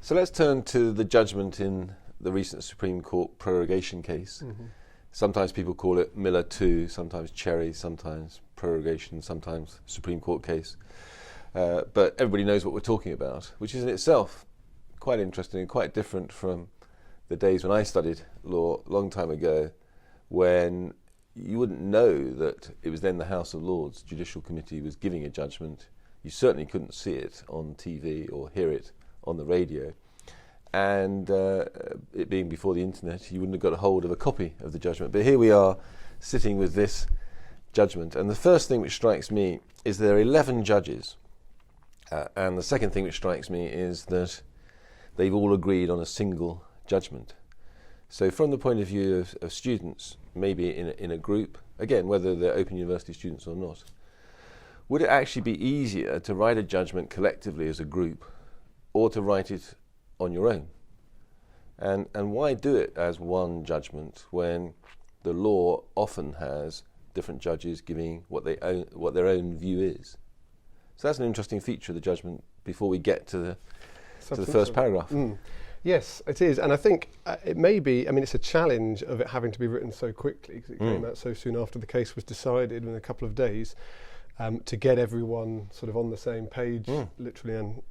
So let's turn to the judgment in the recent Supreme Court prorogation case. Sometimes people call it Miller 2, sometimes Cherry, sometimes prorogation, sometimes Supreme Court case. But everybody knows what we're talking about, which is in itself quite interesting and quite different from the days when I studied law a long time ago, when you wouldn't know that it was then the House of Lords Judicial Committee was giving a judgment. You certainly couldn't see it on TV or hear it on the radio. And it being before the internet, you wouldn't have got a hold of a copy of the judgment. But here we are sitting with this judgment. And the first thing which strikes me is there are 11 judges. And the second thing which strikes me is that they've all agreed on a single judgment. So from the point of view of students, maybe in a group, again, whether they're Open University students or not, would it actually be easier to write a judgment collectively as a group or to write it on your own? And why do it as one judgment when the law often has different judges giving what their own view is? So that's an interesting feature of the judgment before we get to the first paragraph. Yes, it is. And I think it may be, I mean, it's a challenge of it having to be written so quickly because it came out so soon after the case was decided in a couple of days, to get everyone sort of on the same page, literally and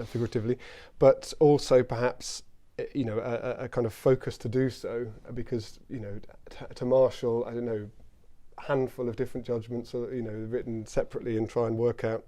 figuratively, but also perhaps, you know, a kind of focus to do so because, you know, to marshal, I don't know, a handful of different judgments, or, you know, written separately and try and work out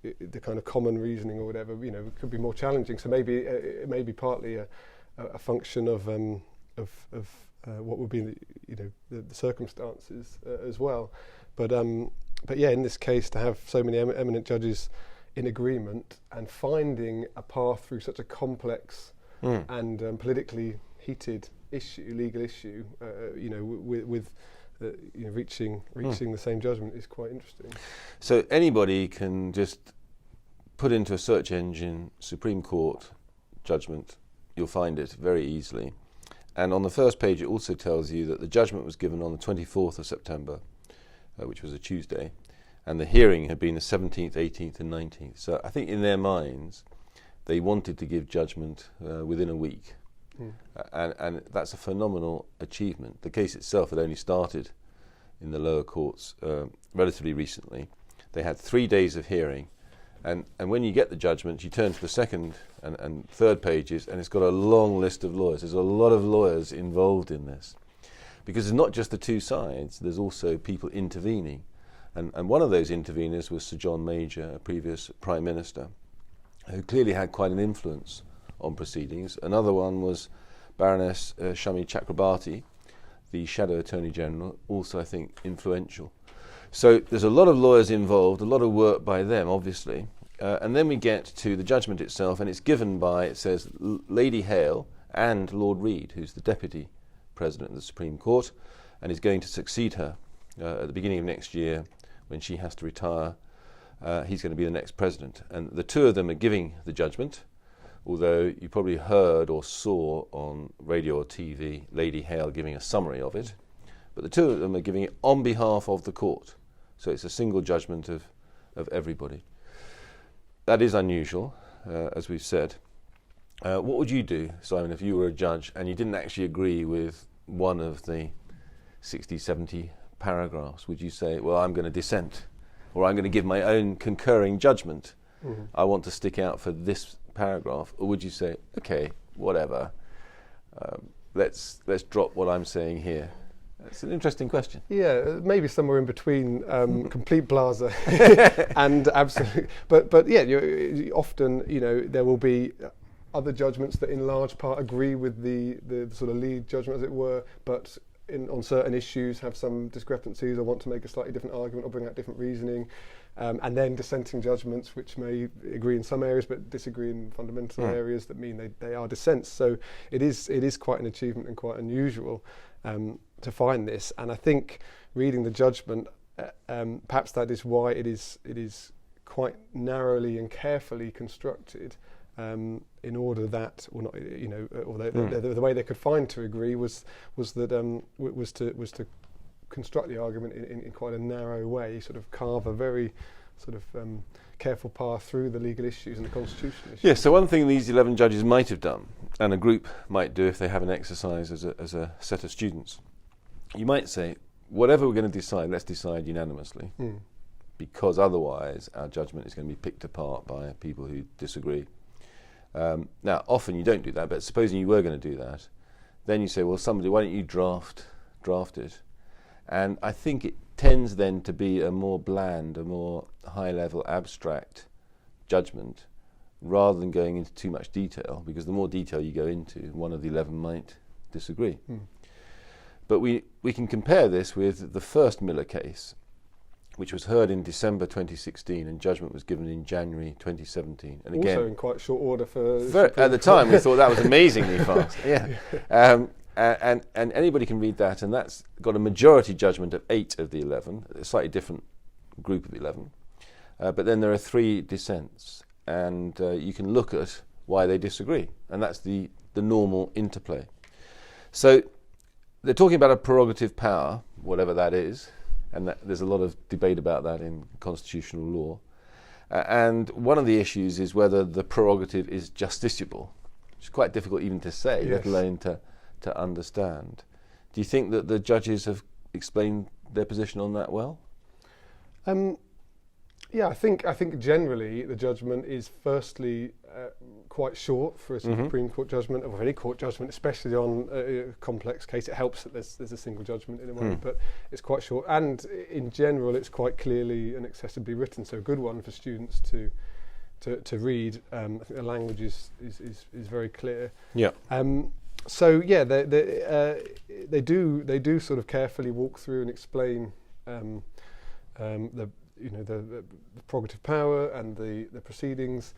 the kind of common reasoning or whatever, you know, could be more challenging. So maybe it may be partly a function of what would be the circumstances as well. But yeah, in this case, to have so many eminent judges in agreement and finding a path through such a complex and politically heated legal issue, you know, with you know, reaching the same judgment is quite interesting. So anybody can just put into a search engine Supreme Court judgment. You'll find it very easily. And on the first page, it also tells you that the judgment was given on the 24th of September, which was a Tuesday, and the hearing had been the 17th, 18th, and 19th. So I think in their minds, they wanted to give judgment within a week. And that's a phenomenal achievement. The case itself had only started in the lower courts relatively recently. They had 3 days of hearing, and when you get the judgment, you turn to the second and third pages, and it's got a long list of lawyers. There's a lot of lawyers involved in this, because it's not just the two sides, there's also people intervening. And one of those interveners was Sir John Major, a previous Prime Minister, who clearly had quite an influence on proceedings. Another one was Baroness Shami Chakrabarti, the Shadow Attorney General, also I think influential. So there's a lot of lawyers involved, a lot of work by them, obviously. And then we get to the judgment itself, and it's given by, it says, Lady Hale and Lord Reed, who's the Deputy President of the Supreme Court, and is going to succeed her at the beginning of next year when she has to retire. He's going to be the next president. And the two of them are giving the judgment, although you probably heard or saw on radio or TV Lady Hale giving a summary of it. But the two of them are giving it on behalf of the court. So it's a single judgment of everybody. That is unusual, as we've said. What would you do, Simon, if you were a judge and you didn't actually agree with one of the 60, 70 paragraphs? Would you say, well, I'm going to dissent, or I'm going to give my own concurring judgment? I want to stick out for this paragraph? Or would you say, okay, whatever, let's drop what I'm saying here? That's an interesting question. Yeah, maybe somewhere in between complete blasé and absolute. But yeah, you often, you know, there will be other judgments that in large part agree with the sort of lead judgment, as it were, but on certain issues have some discrepancies or want to make a slightly different argument or bring out different reasoning. And then dissenting judgments which may agree in some areas but disagree in fundamental areas that mean they are dissents. So it is quite an achievement and quite unusual to find this. And I think reading the judgment, perhaps that is why it is quite narrowly and carefully constructed, in order that, or not, you know, although the way they could find to agree was to construct the argument in quite a narrow way, sort of carve a very sort of careful path through the legal issues and the constitutional issues. Yes, so one thing these 11 judges might have done, and a group might do if they have an exercise as a set of students, you might say, whatever we're going to decide, let's decide unanimously, because otherwise our judgment is going to be picked apart by people who disagree. Now, often you don't do that, but supposing you were going to do that, then you say, well, somebody, why don't you draft it? And I think it tends then to be a more bland, a more high-level, abstract judgment, rather than going into too much detail, because the more detail you go into, one of the 11 might disagree. But we can compare this with the first Miller case, which was heard in December 2016, and judgment was given in January 2017. And also in quite short order for... at the time, we thought that was amazingly fast. Yeah. And anybody can read that, and that's got a majority judgment of 8 of the 11, a slightly different group of 11. But then there are 3 dissents, and you can look at why they disagree, and that's the normal interplay. So they're talking about a prerogative power, whatever that is, and there's a lot of debate about that in constitutional law. And one of the issues is whether the prerogative is justiciable, which is quite difficult even to say, let alone to understand. Do you think that the judges have explained their position on that well? Yeah, I think generally the judgment is firstly quite short for a Supreme Court judgment, or any court judgment, especially on a complex case. It helps that there's a single judgment in a way, but it's quite short. And in general, it's quite clearly and accessibly written, so a good one for students to read. I think the language is very clear. Yeah. So yeah, they do sort of carefully walk through and explain the prerogative power and the proceedings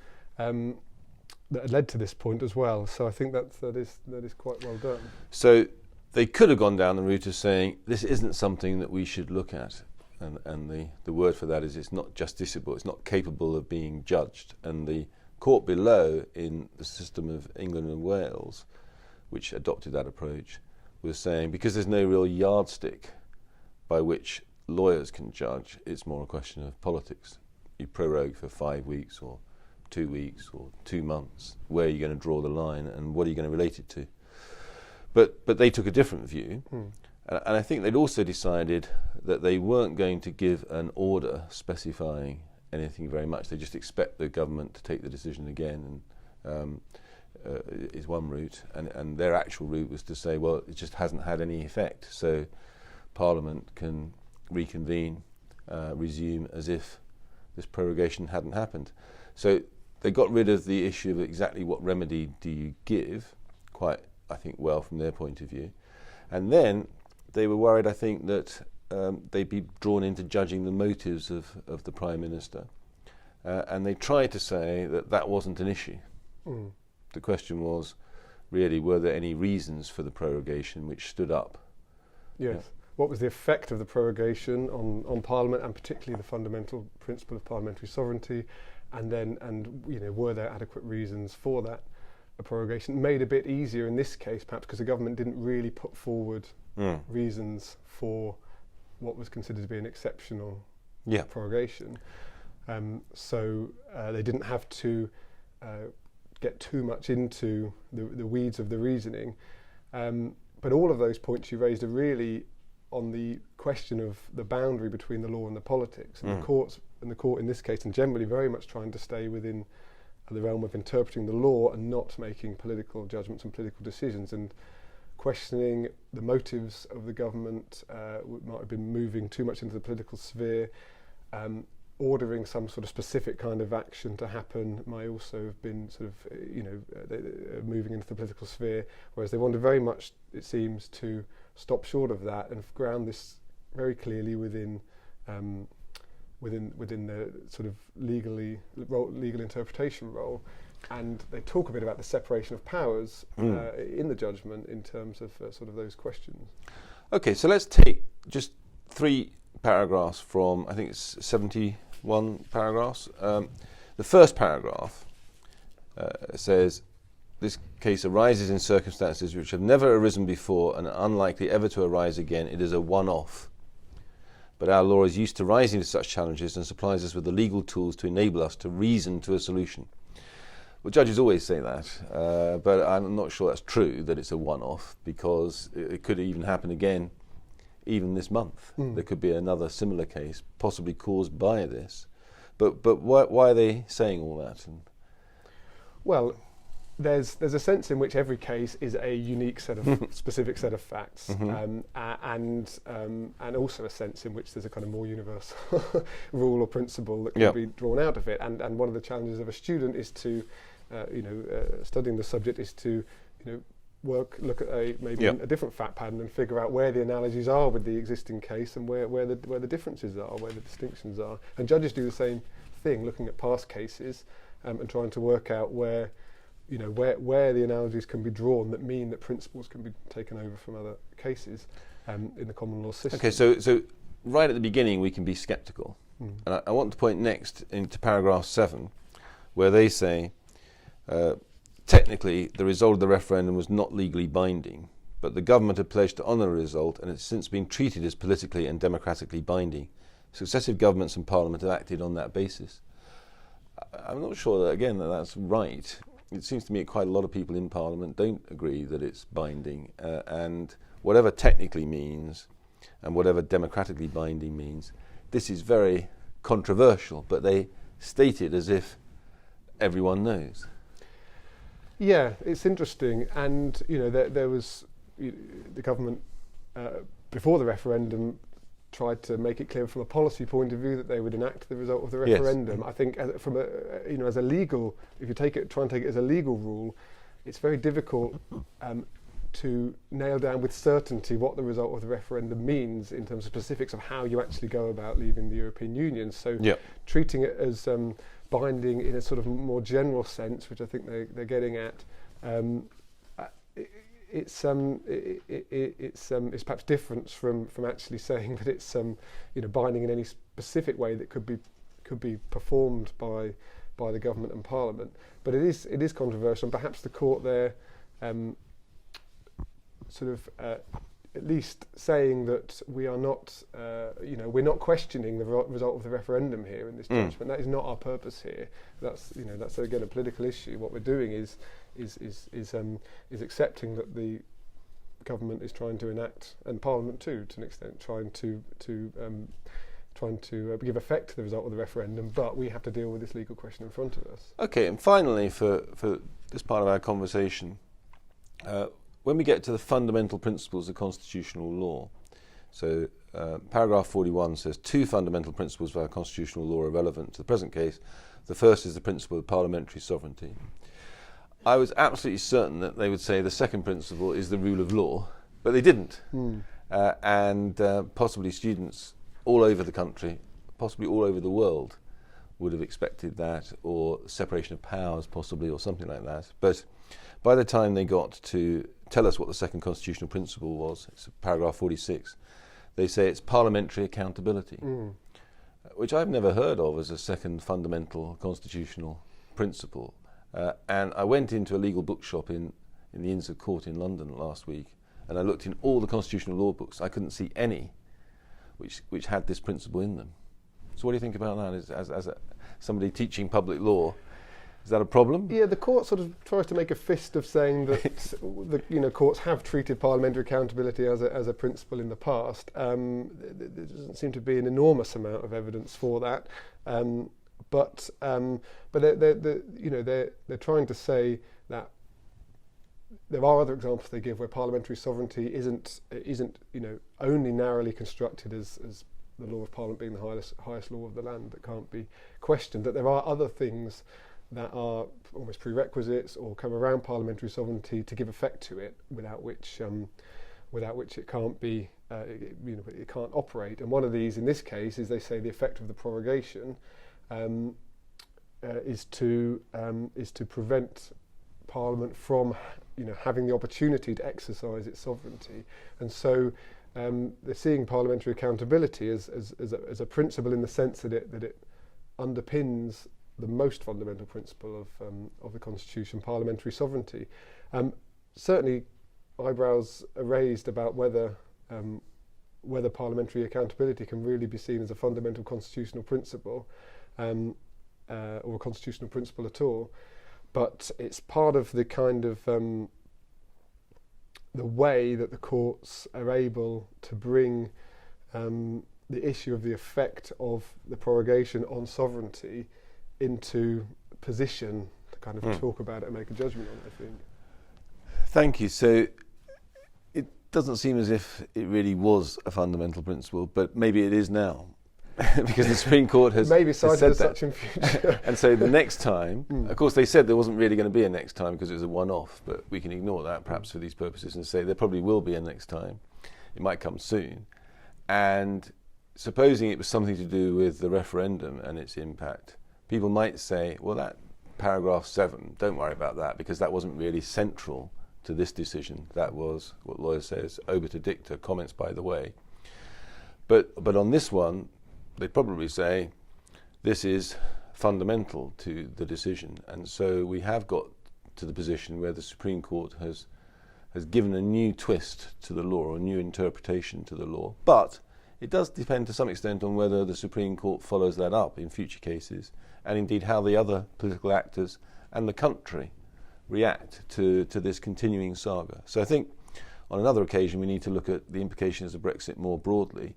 that led to this point as well. So I think that is quite well done. So they could have gone down the route of saying this isn't something that we should look at, and the word for that is it's not justiciable, it's not capable of being judged. And the court below in the system of England and Wales, which adopted that approach, was saying because there's no real yardstick by which lawyers can judge, it's more a question of politics. You prorogue for 5 weeks or 2 weeks or 2 months. Where are you going to draw the line, and what are you going to relate it to? But they took a different view, and I think they'd also decided that they weren't going to give an order specifying anything very much. They just expect the government to take the decision again, and is one route, and their actual route was to say, well, it just hasn't had any effect, so Parliament can reconvene, resume as if this prorogation hadn't happened. So they got rid of the issue of exactly what remedy do you give, quite, I think, well from their point of view. And then they were worried, I think, that they'd be drawn into judging the motives of the Prime Minister. And they tried to say that wasn't an issue. The question was, really, were there any reasons for the prorogation which stood up? Yes. Yeah. What was the effect of the prorogation on Parliament, and particularly the fundamental principle of parliamentary sovereignty? And were there adequate reasons for that prorogation? Made a bit easier in this case, perhaps, because the government didn't really put forward reasons for what was considered to be an exceptional prorogation. So they didn't have to get too much into the weeds of the reasoning. But all of those points you raised are really on the question of the boundary between the law and the politics. And the court in this case, and generally very much trying to stay within the realm of interpreting the law and not making political judgments and political decisions, and questioning the motives of the government, might have been moving too much into the political sphere, ordering some sort of specific kind of action to happen might also have been sort of, moving into the political sphere, whereas they wanted very much, it seems, to stop short of that and ground this very clearly within the sort of legal interpretation role. And they talk a bit about the separation of powers in the judgment in terms of sort of those questions. Okay, so let's take just 3 paragraphs from, I think it's 71 paragraphs. The first paragraph says, this case arises in circumstances which have never arisen before and are unlikely ever to arise again. It is a one-off. but our law is used to rising to such challenges and supplies us with the legal tools to enable us to reason to a solution. Well, judges always say that, but I'm not sure that's true, that it's a one-off, because it could even happen again even this month. There could be another similar case, possibly caused by this. But why are they saying all that? Well, there's a sense in which every case is a unique set of specific set of facts, and also a sense in which there's a kind of more universal rule or principle that can be drawn out of it. And one of the challenges of a student is to, studying the subject is to, look at a different fact pattern and figure out where the analogies are with the existing case and where the differences are, where the distinctions are. And judges do the same thing, looking at past cases and trying to work out where the analogies can be drawn that mean that principles can be taken over from other cases in the common law system. Okay, so right at the beginning we can be sceptical. And I want to point next into paragraph 7, where they say, technically the result of the referendum was not legally binding, but the government had pledged to honour the result and it's since been treated as politically and democratically binding. Successive governments and Parliament have acted on that basis. I'm not sure that that's right. It seems to me quite a lot of people in Parliament don't agree that it's binding, and whatever technically means and whatever democratically binding means, this is very controversial, but they state it as if everyone knows. Yeah, it's interesting, and there was the government before the referendum tried to make it clear from a policy point of view that they would enact the result of the referendum. Yes. I think from as a legal, if you try and take it as a legal rule, it's very difficult to nail down with certainty what the result of the referendum means in terms of specifics of how you actually go about leaving the European Union. So treating it as binding in a sort of more general sense, which I think they're getting at, it's perhaps different from actually saying that it's binding in any specific way that could be performed by the government and Parliament. But it is controversial, and perhaps the court there at least saying that we are not we're not questioning the result of the referendum here in this judgment. That is not our purpose here. That's again a political issue. What we're doing is accepting that the government is trying to enact, and Parliament too, to an extent, trying to give effect to the result of the referendum, but we have to deal with this legal question in front of us. Okay, and finally, for this part of our conversation, when we get to the fundamental principles of constitutional law, so paragraph 41 says 2 fundamental principles of our constitutional law are relevant to the present case. The first is the principle of parliamentary sovereignty. I was absolutely certain that they would say the second principle is the rule of law, but they didn't. And possibly students all over the country, possibly all over the world, would have expected that, or separation of powers possibly, or something like that. But by the time they got to tell us what the second constitutional principle was, it's paragraph 46, they say it's parliamentary accountability, which I've never heard of as a second fundamental constitutional principle. And I went into a legal bookshop in the Inns of Court in London last week, and I looked in all the constitutional law books. I couldn't see any which had this principle in them. So what do you think about that as somebody teaching public law? Is that a problem? Yeah, the court sort of tries to make a fist of saying that courts have treated parliamentary accountability as a principle in the past. There doesn't seem to be an enormous amount of evidence for that, but they're trying to say that there are other examples they give where parliamentary sovereignty isn't only narrowly constructed as the law of Parliament being the highest law of the land that can't be questioned. That there are other things that are almost prerequisites or come around parliamentary sovereignty to give effect to it, without which it can't be, it can't operate. And one of these, in this case, is they say the effect of the prorogation is to prevent Parliament from having the opportunity to exercise its sovereignty. And so they're seeing parliamentary accountability as a principle in the sense that it underpins the most fundamental principle of the Constitution, parliamentary sovereignty. Certainly eyebrows are raised about whether whether parliamentary accountability can really be seen as a fundamental constitutional principle, or a constitutional principle at all. But it's part of the kind of the way that the courts are able to bring the issue of the effect of the prorogation on sovereignty into position to kind of talk about it and make a judgment on it, I think. Thank you. So it doesn't seem as if it really was a fundamental principle, but maybe it is now. Because the Supreme Court has maybe cited said as that. such in future. And so the next time, of course they said there wasn't really going to be a next time because it was a one-off, but we can ignore that perhaps for these purposes and say there probably will be a next time. It might come soon. And supposing it was something to do with the referendum and its impact, people might say, well, that paragraph 7, don't worry about that because that wasn't really central to this decision. That was, what lawyer says, obiter dicta, comments by the way. But on this one, they'd probably say this is fundamental to the decision. And so we have got to the position where the Supreme Court has given a new twist to the law, or a new interpretation to the law. But it does depend to some extent on whether the Supreme Court follows that up in future cases, and indeed how the other political actors and the country react to this continuing saga. So I think on another occasion we need to look at the implications of Brexit more broadly.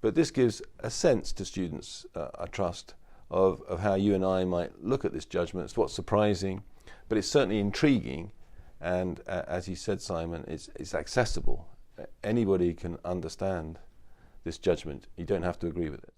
But this gives a sense to students, I trust, of how you and I might look at this judgment. It's what's surprising, but it's certainly intriguing. And as you said, Simon, it's accessible. Anybody can understand this judgment. You don't have to agree with it.